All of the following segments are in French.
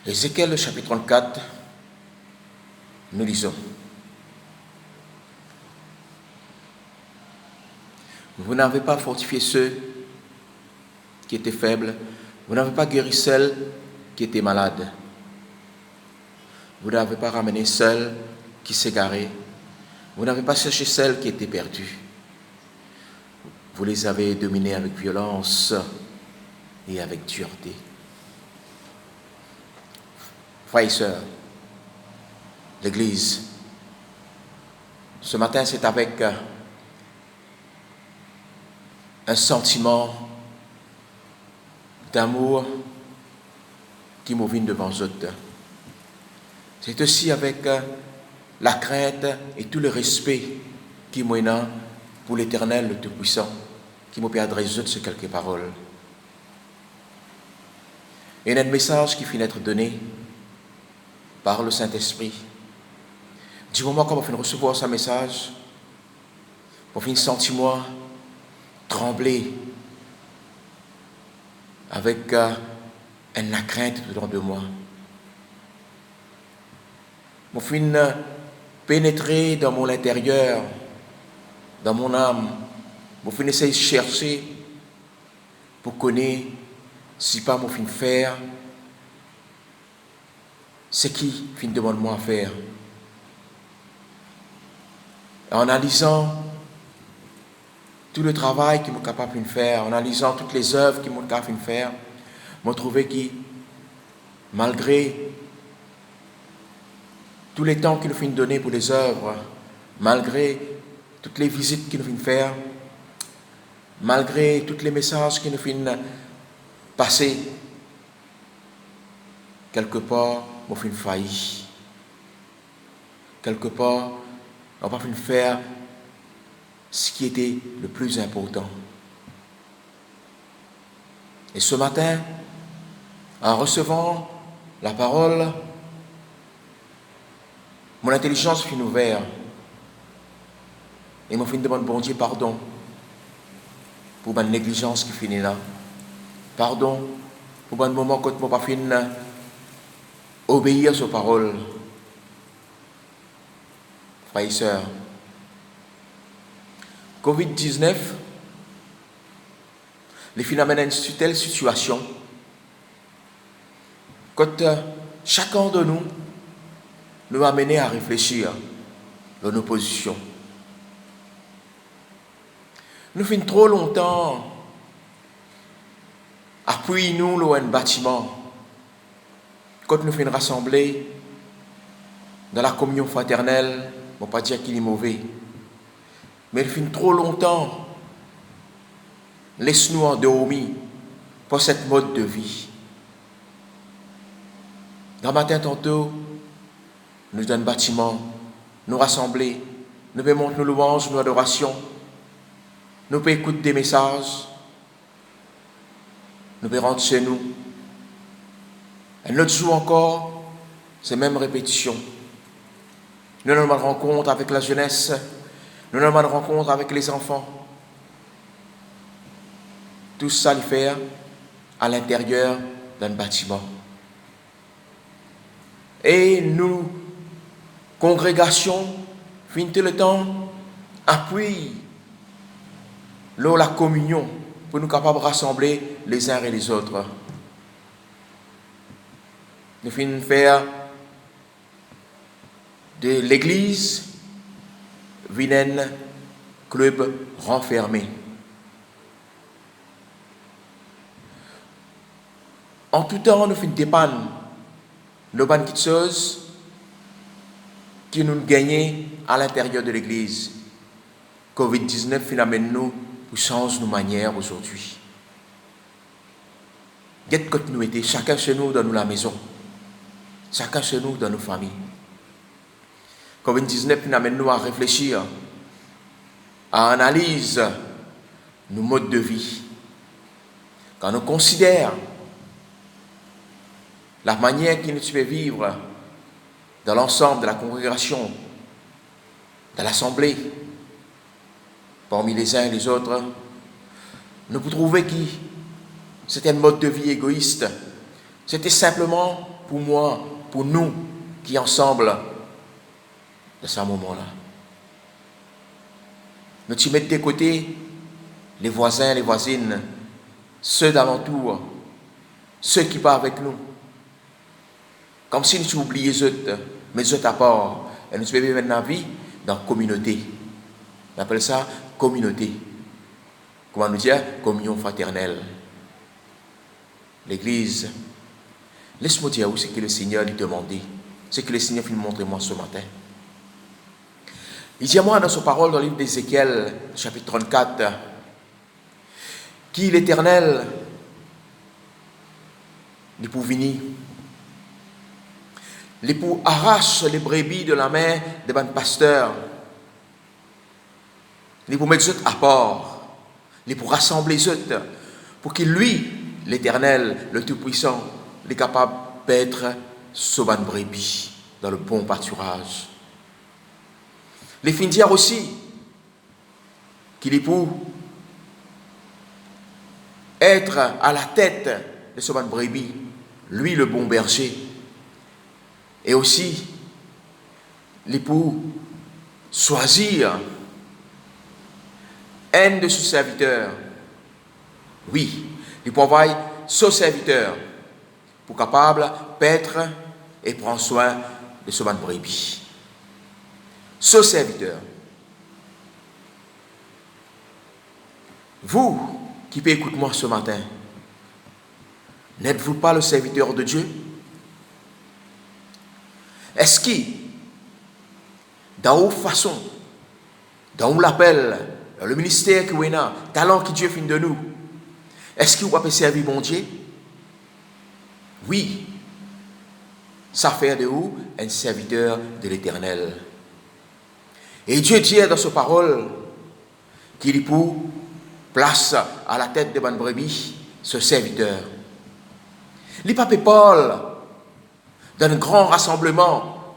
Ézéchiel chapitre 34, nous lisons. Vous n'avez pas fortifié ceux qui étaient faibles, vous n'avez pas guéri celles qui étaient malades, vous n'avez pas ramené celles qui s'égaraient, vous n'avez pas cherché celles qui étaient perdues. Vous les avez dominées avec violence et avec dureté. Frères et sœurs, l'Église, ce matin, c'est avec un sentiment d'amour qui me vient devant vous. C'est aussi avec la crainte et tout le respect qui m'en pour l'Éternel, le Tout-Puissant, qui me peut adresser ces quelques paroles. Et un message qui finit d'être donné par le Saint-Esprit. Du moment qu'on va finir recevoir ce message, on finit sentir moi trembler avec une crainte dedans de moi. On finit pénétrer dans mon intérieur, dans mon âme. On finit essayer de chercher pour connaître si pas mon fin faire, c'est qui fin demande moi à faire. En analysant tout le travail qu'il est capable de faire, en analysant toutes les œuvres qu'il est capable de faire, je trouvé que malgré tous les temps qu'il nous fait donner pour les œuvres, malgré toutes les visites qu'il nous fait faire, malgré tous les messages qu'il nous fait passer, quelque part, on fait failli. Quelque part, on n'a pas fait faire ce qui était le plus important. Et ce matin, en recevant la parole, mon intelligence fut ouverte et mon fin demande bon Dieu pardon pour ma négligence qui finit là. Pardon pour un moment quand je n'ai pas fini obéir à sa parole. Frères et sœurs, COVID-19, les phénomènes d'une telle situation, quand chacun de nous nous a amené à réfléchir dans nos positions. Nous faisons trop longtemps appuyer nous dans un bâtiment. Quand nous faisons rassembler dans la communion fraternelle, on ne va pas dire qu'il est mauvais, mais nous faisons trop longtemps laisse-nous endormis pour cette mode de vie. Dans matin tantôt, nous dans un bâtiment, nous rassembler, nous pouvons monter nos louanges, nos adorations, nous pouvons écouter des messages, nous pouvons rentrer chez nous. Un autre jour encore, c'est même répétition. Nous avons une rencontre avec la jeunesse, nous avons une rencontre avec les enfants. Tout ça le faire à l'intérieur d'un bâtiment. Et nous, congrégation, finissons le temps, appuie la communion pour nous capables de rassembler les uns et les autres. Nous finissons faire de l'église un club renfermé. En tout temps, nous finissons dépendre nos bonnes petites choses qui nous gagnent à l'intérieur de l'église. COVID-19 finalement nous change nos manières aujourd'hui. Qu'est-ce que nous étions, chacun chez nous dans la maison, chacun chez nous dans nos familles. COVID-19 nous amène nous à réfléchir, à analyser nos modes de vie. Quand nous considérons la manière que nous pouvons vivre dans l'ensemble de la congrégation, de l'assemblée, parmi les uns et les autres, nous pouvons trouver que c'était un mode de vie égoïste. C'était simplement pour moi, pour nous qui ensemble de ce moment-là. Nous t'y mettons de côté les voisins, les voisines, ceux d'alentour, ceux qui partent avec nous. Comme si nous oublions eux, mais eux à part. Et nous vivons maintenant la vie dans la communauté. On appelle ça communauté. Comment nous dire? Communion fraternelle. L'Église. Laisse-moi dire où c'est que le Seigneur lui demandait. C'est que le Seigneur lui montrer moi ce matin. Il dit à moi dans sa parole dans le livre d'Ézéchiel, chapitre 34, qui l'Éternel n'est pour venir. L'époux arrache les brebis de la main des bons pasteurs. L'époux met eux à part. L'époux rassembler eux pour que lui, l'Éternel, le Tout-Puissant, est capable d'être ce bon brebis dans le bon pâturage. Les fins dire aussi qu'il est pour être à la tête de ce bon brebis, lui le bon berger. Et aussi, l'époux choisir un de ses serviteurs. Oui, il peut envoyer son serviteur pour capable paître et prendre soin de ce bon brebis. Ce serviteur. Vous qui pouvez écouter moi ce matin, n'êtes-vous pas le serviteur de Dieu? Est-ce que, dans vos façons, dans l'appel, dans le ministère que vous avez, talent que Dieu fait de nous, est-ce que vous pouvez servir mon Dieu? Oui. Ça fait de vous un serviteur de l'Éternel. Et Dieu dit dans sa parole qu'il est pour place à la tête de bonne brebis ce serviteur. Les papes Paul, dans un grand rassemblement,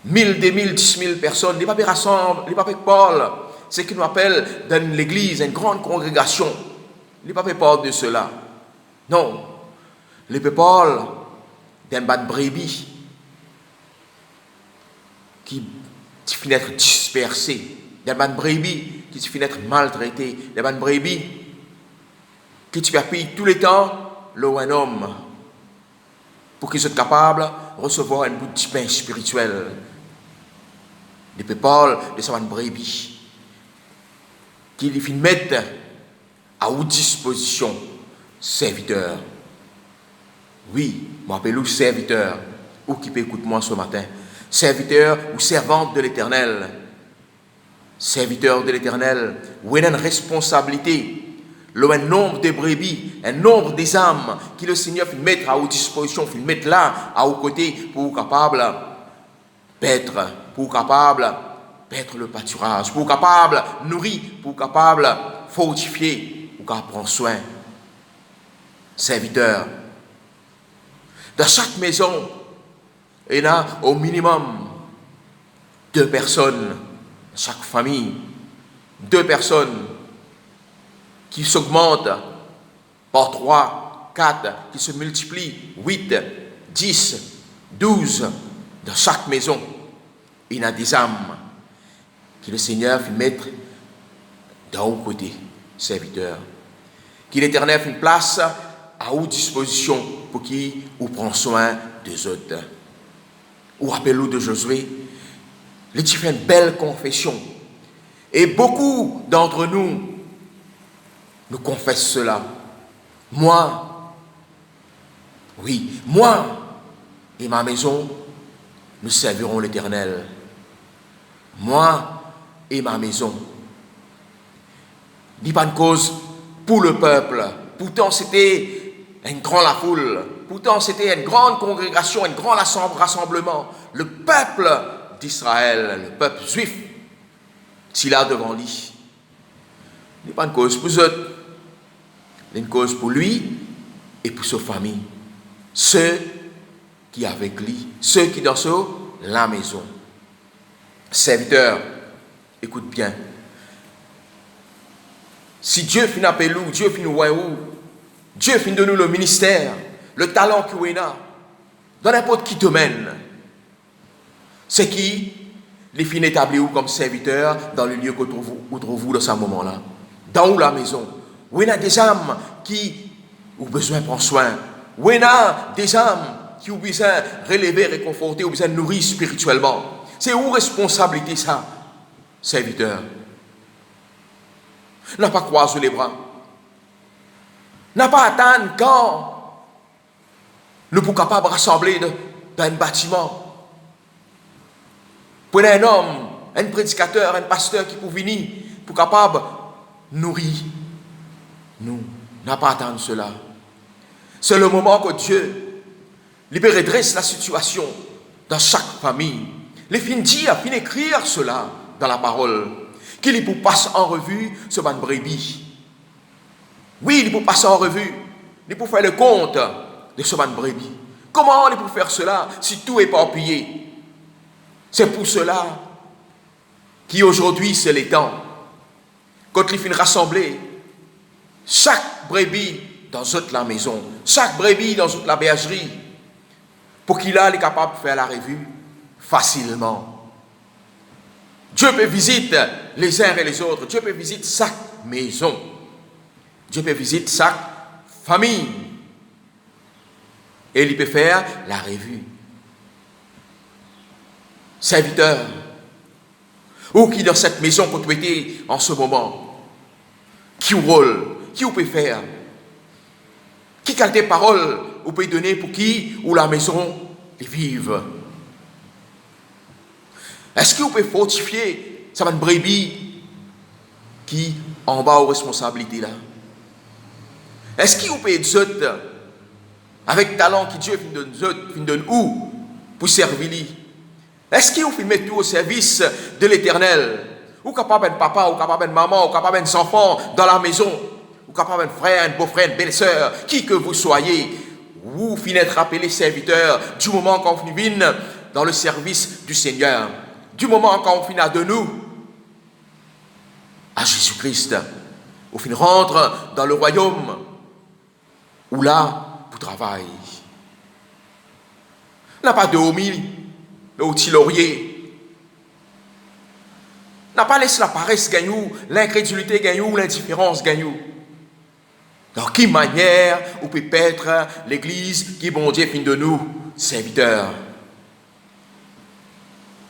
1000, 2000, 10 000 personnes, les papes rassemblent, les papes Paul, c'est ce qu'on appelle dans l'église une grande congrégation. Les papes Paul de cela. Non, les papes Paul d'un bonne brebis qui finit être dispersé, des bonnes brebis qui finit être maltraité, des bonnes brebis qui perpillent tout le temps l'eau un homme pour qu'ils soient capables de recevoir un bout de pain spirituel. Des people de sa bonne brebis qui les mettent à votre disposition, serviteur. Oui, m'appelle serviteur, ou qui peut écouter moi ce matin. Serviteur ou servante de l'Éternel. Serviteur de l'Éternel, où il y a une responsabilité, un nombre de brebis, un nombre des âmes que le Seigneur fait mettre à votre disposition, fait mettre là, à vos côtés, pour vous capable d'être, pour capable d'être le pâturage, pour capable nourrir, pour capable fortifier, pour capable prendre soin. Serviteur. Dans chaque maison, il y a au minimum 2 personnes, chaque famille, 2 personnes qui s'augmentent par 3, 4, qui se multiplient, 8, 10, 12, dans chaque maison. Il y a des âmes que le Seigneur fait mettre dans vos côtés, serviteurs. Que l'Éternel fait une place à votre disposition pour qui vous prend soin des autres. Ou rappelez-vous de Josué, il fait une belle confession. Et beaucoup d'entre nous confessent cela. Moi, oui, moi et ma maison, nous servirons l'Éternel. Moi et ma maison. Ni pas une cause pour le peuple. Pourtant, c'était une grande la foule. Pourtant, c'était une grande congrégation, un grand rassemblement. Le peuple d'Israël, le peuple juif, s'il a devant lui. Ce n'est pas une cause pour eux. C'est une cause pour lui et pour sa famille. Ceux qui avec lui, ceux qui dans la maison. Serviteur, écoute bien. Si Dieu finit appelé nous, Dieu finit nous, Dieu finit de nous le ministère, le talent que nous avons. dans n'importe qui domaine, c'est qui les fin établis comme serviteurs dans le lieu que vous trouvez dans ce moment-là, dans la maison, où il y a des âmes qui ont besoin de prendre soin, où il y a des âmes qui ont besoin de relever, réconforter, ont besoin de nourrir spirituellement. C'est où responsabilité ça, serviteur? N'a pas croisé les bras. N'a pas atteindre quand nous sommes capables de rassembler dans un bâtiment. Pour un homme, un prédicateur, un pasteur qui peut venir, pour capable de nourrir. Nous n'a pas atteindre cela. C'est le moment que Dieu redresse la situation dans chaque famille. Les fins dire, fin écrire cela dans la parole. Qu'il peut passer en revue ce ban brebis. Oui, il peut passer en revue. Il peut faire le compte de ce ban brebis. Comment il peut faire cela si tout est éparpillé? C'est pour cela qu'aujourd'hui c'est le temps. Quand il finit rassembler chaque brebis dans toute la maison, chaque brebis dans toute la bergerie, pour qu'il est capable de faire la revue facilement. Dieu peut visiter les uns et les autres. Dieu peut visiter chaque maison. Dieu peut visiter chaque famille. Et il peut faire la revue. Serviteur, ou qui dans cette maison que tu étais en ce moment, qui rôle, qui vous peut faire, qui qualité de parole vous pouvez donner pour qui ou la maison les vive. Est-ce que vous pouvez fortifier ça va une brebis qui en bas aux responsabilités là? Est-ce que vous pouvez être avec talent qui Dieu donne où pour servir lui? Est-ce que vous pouvez mettre tout au service de l'Éternel? Ou capable de papa, ou capable de maman, ou capable de enfant dans la maison, ou capable de frère, un beau-frère, une belle-sœur, qui que vous soyez, vous finissez de rappeler les serviteurs du moment quand vous venez dans le service du Seigneur, du moment quand on finit de nous à Jésus-Christ, au fin rentre dans le royaume où là, vous travaillez. N'a pas de homile, le outil laurier. N'a pas laissé la paresse gagner, l'incrédulité gagner, l'indifférence gagner. Dans quelle manière vous pouvez être l'église qui, bon Dieu, fin de nous, serviteurs?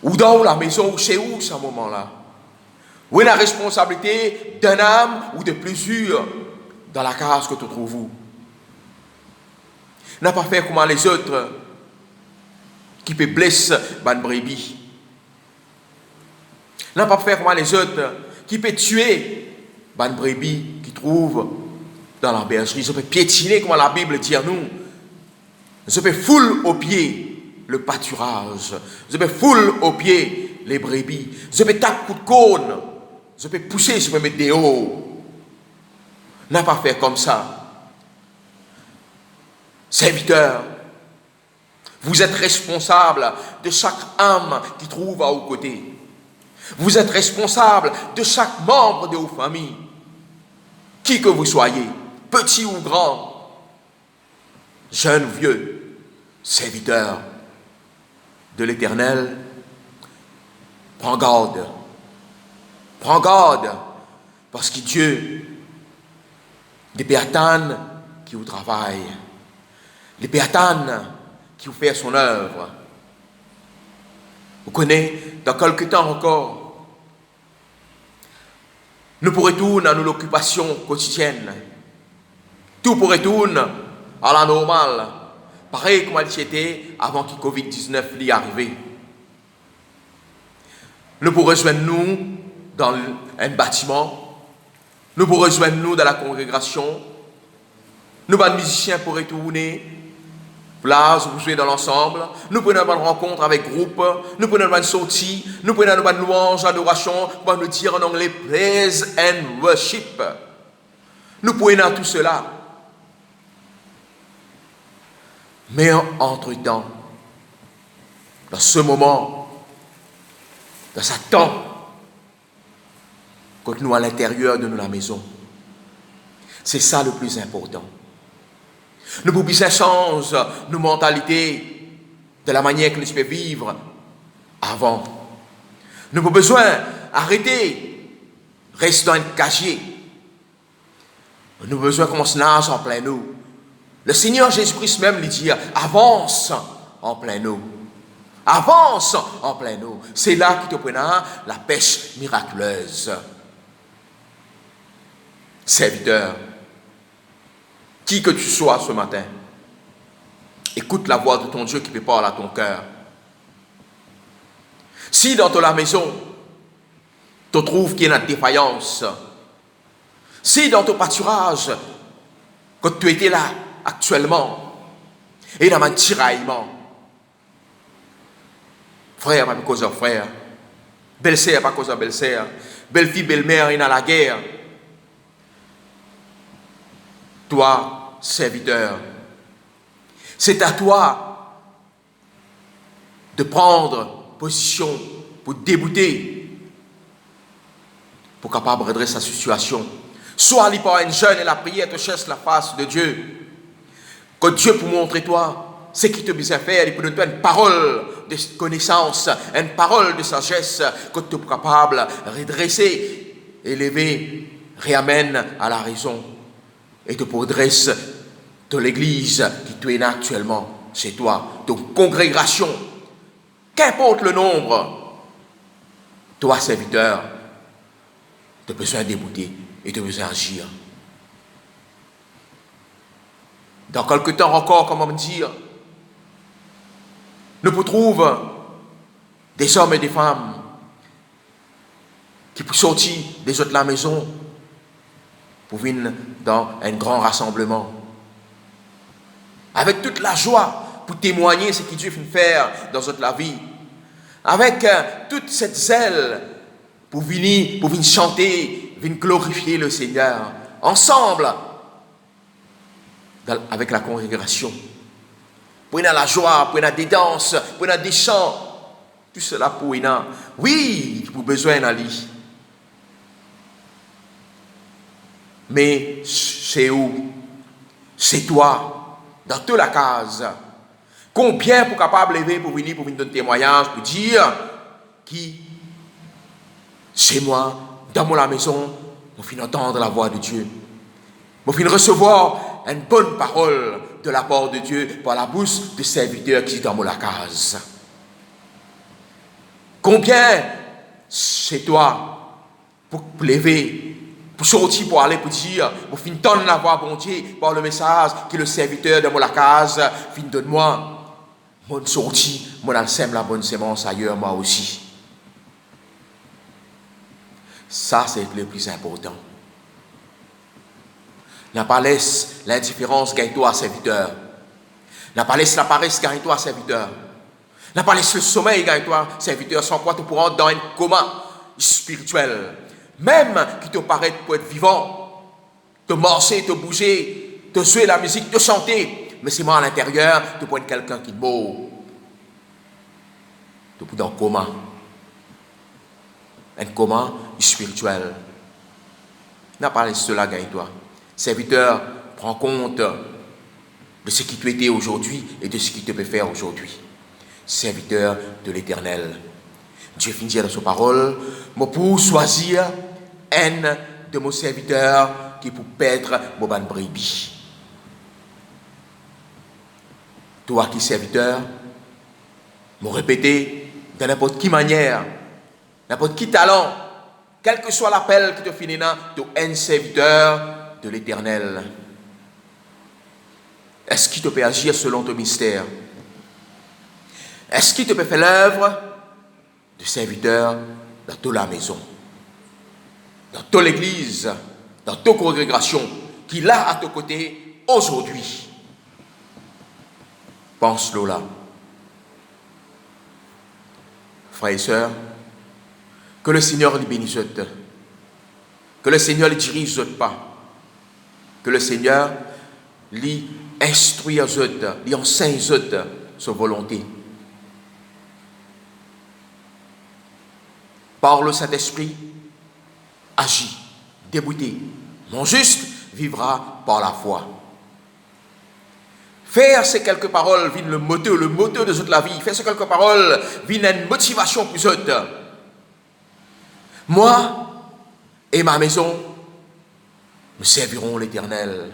Ou dans la maison, ou chez où, ce moment-là? Où est la responsabilité d'un âme ou de plusieurs dans la case que tu trouves vous? N'a pas fait comme les autres qui peut blesser ban brebis. N'a pas fait comme les autres qui peut tuer ban brebis qui trouve dans la bergerie. Je peux piétiner comme la Bible dit à nous. Je peux fouler aux pieds le pâturage. Je peux fouler aux pieds les brebis. Je peux taper coup de cône. Je peux pousser, je peux mettre des hauts. N'a pas fait comme ça. Serviteur, vous êtes responsable de chaque âme qui trouve à vos côtés. Vous êtes responsable de chaque membre de vos familles. Qui que vous soyez, petit ou grand, jeune ou vieux, serviteur de l'Éternel, prends garde. Prends garde, parce que Dieu, des péatanes qui vous travaillent, les péatanes qui vous fait son œuvre. Vous connaissez, dans quelques temps encore, nous pourrons retourner à nos occupations quotidiennes. Tout pourrait retourner à la normale, pareil comme il était avant que le Covid-19 y arrive. Nous pourrons rejoindre nous dans un bâtiment, nous pourrons rejoindre nous dans la congrégation, nous, les musiciens, pour retourner. Là, vous jouez dans l'ensemble, nous prenons une rencontre avec groupe, nous prenons une sortie, nous prenons une louange, adoration, pour nous dire en anglais praise and worship. Nous prenons tout cela. Mais entre-temps, dans ce moment, dans ce temps, quand nous à l'intérieur de la maison, c'est ça le plus important. Nous pouvons changer nos mentalités de la manière que nous pouvons vivre avant. Nous avons besoin d'arrêter, rester dans un casier. Nous avons besoin qu'on se nage en plein eau. Le Seigneur Jésus-Christ même lui dit, avance en plein eau. Avance en plein eau. C'est là qu'il te prendra la pêche miraculeuse. Serviteur, qui que tu sois ce matin, écoute la voix de ton Dieu qui peut parler à ton cœur. Si dans ta maison, tu trouves qu'il y a une défaillance, si dans ton pâturage, que tu étais là actuellement, et dans un tiraillement, frère, pas cause de frère, belle-sœur, pas cause de belle-sœur, belle-fille, belle-mère, il y a la guerre. Toi, serviteur, c'est à toi de prendre position pour débouter, pour capable de redresser sa situation. Soit aller par un jeûne et la prière te cherche la face de Dieu. Que Dieu pour montrer toi ce qu'il te besoin faire, il peut te donner une parole de connaissance, une parole de sagesse que tu es capable de redresser, élever, réamène à la raison et te redresse de l'église qui tu es là actuellement chez toi, de congrégation, qu'importe le nombre, toi serviteur, tu as besoin de débouter et tu as besoin d'agir. Dans quelque temps encore, comment me dire, nous vous trouvons des hommes et des femmes qui peuvent sortir des autres de la maison pour venir dans un grand rassemblement. Avec toute la joie pour témoigner ce que Dieu vient faire dans notre vie. Avec toute cette zèle pour venir chanter, venir glorifier le Seigneur. Ensemble, avec la congrégation. Pour y avoir la joie, pour y avoir des danses, pour y avoir des chants. Tout cela pour y avoir. Oui, pour besoin d'aller. Mais c'est où? C'est toi, dans toute la case. Combien pour capable lever pour venir donner témoignage, pour dire qui c'est moi, dans la maison, on finit d'entendre la voix de Dieu. On finit de recevoir une bonne parole de la part de Dieu par la bouche de serviteurs qui sont dans la case. Combien c'est toi pour lever, pour sortir, pour aller, pour dire, pour finir d'entendre la voix, bon Dieu, par le message que le serviteur de la case finit de moi. Bonne sortie, moi sème la bonne sémence ailleurs, moi aussi. Ça, c'est le plus important. N'a pas laissé l'indifférence gagne-toi, serviteur. N'a pas laissé la paresse gagne-toi, serviteur. N'a pas laissé le sommeil gagne-toi, serviteur, sans quoi tu pourras entrer dans un coma spirituel. Même qui te paraît pour être vivant, te marcher, te bouger, te jouer la musique, te chanter. Mais c'est moi à l'intérieur, tu peux être quelqu'un qui est beau. Tu peux être dans un coma. Un coma spirituel. N'a pas laissé cela gagne-toi. Serviteur, prends compte de ce qui tu étais aujourd'hui et de ce qui te peut faire aujourd'hui. Serviteur de l'Éternel. Dieu finit dans sa parole, moi pour choisir un de mes serviteurs qui pour perdre mon ban brebis. Toi qui serviteur, me répéter de n'importe quelle manière, n'importe quel talent, quel que soit l'appel qui te finira, tu es un serviteur de l'Éternel. Est-ce qu'il te peut agir selon ton mystère? Est-ce qu'il te peut faire l'œuvre de serviteur dans toute la maison, dans toute l'église, dans toute congrégation, qui l'a à ton côté aujourd'hui? Pense-le là. Frères et sœurs, que le Seigneur les bénisse, que le Seigneur les dirige pas, que le Seigneur les instruit, les enseigne sa volonté. Par le Saint-Esprit, agis, débouté. Mon juste vivra par la foi. Faire ces quelques paroles viennent le moteur de toute la vie. Faire ces quelques paroles viennent une motivation pour autres. Moi et ma maison, nous servirons l'Éternel.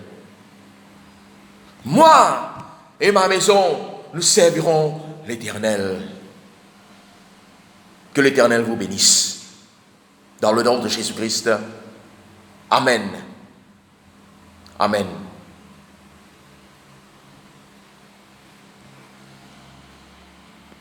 Moi et ma maison, nous servirons l'Éternel. Que l'Éternel vous bénisse. Dans le nom de Jésus-Christ. Amen. Amen.